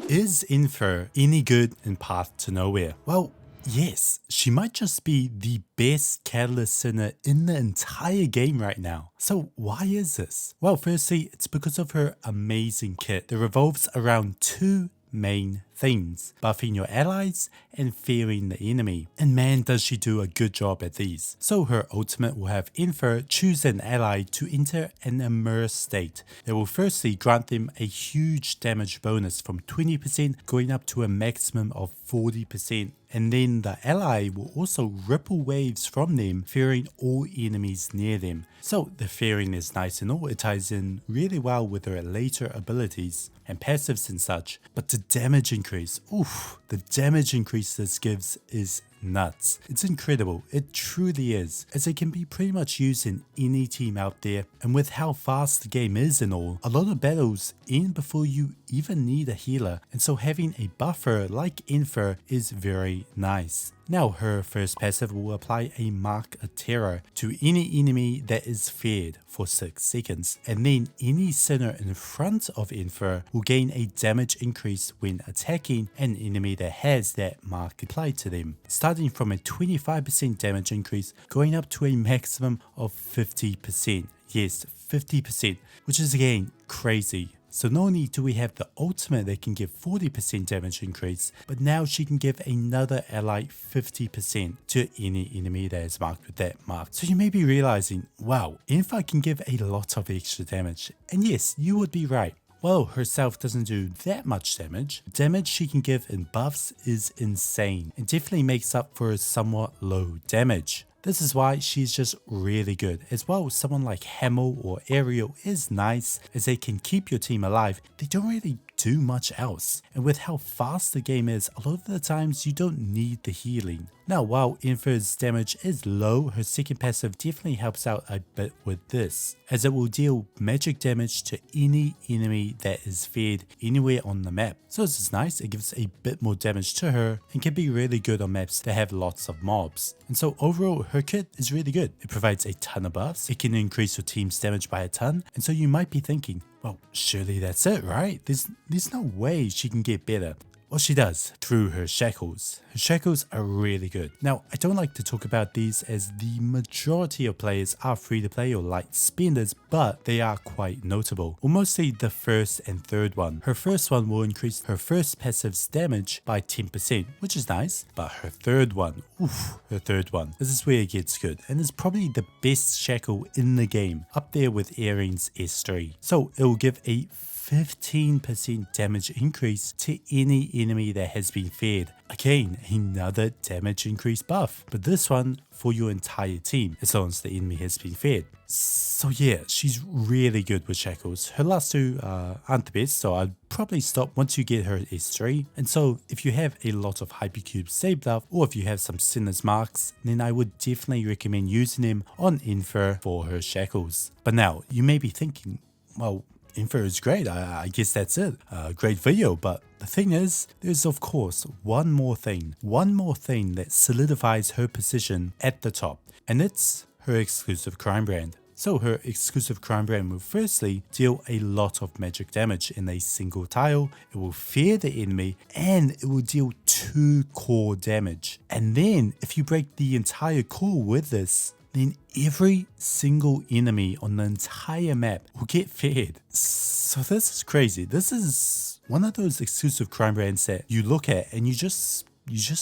Is Enfer any good in PathtoNowhere? Well, yes, she might just be the best Catalyst Sinner in the entire game right now. So why is this? Well, firstly, it's because of her amazing kit that revolves around two main things: buffing your allies and fearing the enemy. And man, does she do a good job at these. So her ultimate will have Enfer choose an ally to enter an immerse state. It will firstly grant them a huge damage bonus from 20% going up to a maximum of 40%. And then the ally will also ripple waves from them, fearing all enemies near them. So the fearing is nice and all, it ties in really well with her later abilities and passives and such. But the damage increase, oof, the damage increase this gives is nuts. It's incredible, it truly is, as it can be pretty much used in any team out there, and with how fast the game is and all, a lot of battles end before you even need a healer, and so having a buffer like Enfer is very nice. Now her first passive will apply a Mark of Terror to any enemy that is feared for 6 seconds, and then any sinner in front of Enfer will gain a damage increase when attacking an enemy that has that mark applied to them, starting from a 25% damage increase going up to a maximum of 50%. Yes, 50%, which is again crazy. So not only do we have the ultimate that can give 40% damage increase, but now she can give another ally 50% to any enemy that is marked with that mark. So you may be realizing, wow, Enfer can give a lot of extra damage. And yes, you would be right. While herself doesn't do that much damage, damage she can give in buffs is insane and definitely makes up for a somewhat low damage. This is why she's just really good, as well as someone like Hamel or Ariel is nice, as they can keep your team alive. They don't really do much else, and with how fast the game is, a lot of the times you don't need the healing. Now while Enfer's damage is low, her second passive definitely helps out a bit with this, as it will deal magic damage to any enemy that is feared anywhere on the map. So this is nice, it gives a bit more damage to her and can be really good on maps that have lots of mobs. And so overall her kit is really good. It provides a ton of buffs, it can increase your team's damage by a ton, and so you might be thinking, well, surely that's it, right? There's no way she can get better. Well, she does, through her shackles. Her shackles are really good. Now, I don't like to talk about these as the majority of players are free to play or light spenders, but they are quite notable. Well, mostly the first and third one. Her first one will increase her first passive's damage by 10%, which is nice, but her third one, oof, her third one. This is where it gets good, and is probably the best shackle in the game, up there with Erin's S3. So it will give a 15% damage increase to any enemy that has been feared. Again, another damage increase buff, but this one for your entire team, as long as the enemy has been feared. So yeah, she's really good with shackles. Her last two aren't the best, so I'd probably stop once you get her S3. And so if you have a lot of hypercubes saved up, or if you have some Sinner's marks, then I would definitely recommend using them on Enfer for her shackles. But now, you may be thinking, well, Enfer is great, I guess that's it. Great video, but the thing is, there's of course one more thing that solidifies her position at the top, and it's her exclusive crime brand. So her exclusive crime brand will firstly deal a lot of magic damage in a single tile, it will fear the enemy, and it will deal 2 core damage. And then if you break the entire core with this, then every single enemy on the entire map will get feared. So this is crazy. This is one of those exclusive crime brands that you look at and you just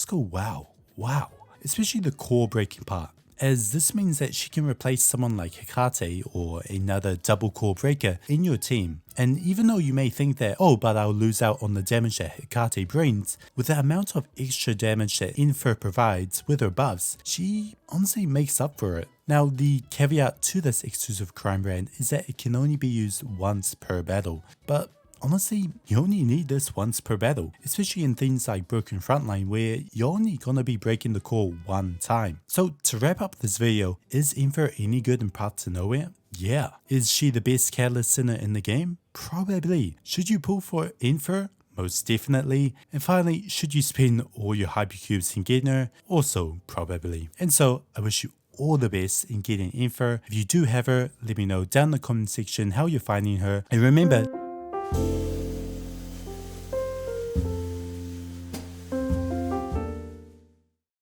go, wow. Especially the core breaking part, as this means that she can replace someone like Hecate or another double core breaker in your team. And even though you may think that, oh, but I'll lose out on the damage that Hecate brings, with the amount of extra damage that Enfer provides with her buffs, she honestly makes up for it. Now, the caveat to this exclusive crime brand is that it can only be used once per battle, but honestly, you only need this once per battle, especially in things like Broken Frontline where you're only gonna be breaking the core one time. So to wrap up this video, is Enfer any good in PathtoNowhere? Yeah. Is she the best Catalyst Sinner in the game? Probably. Should you pull for Enfer? Most definitely. And finally, should you spend all your hypercubes in getting her? Also probably. And so I wish you all the best in getting Enfer. If you do have her, let me know down in the comment section how you're finding her. And remember,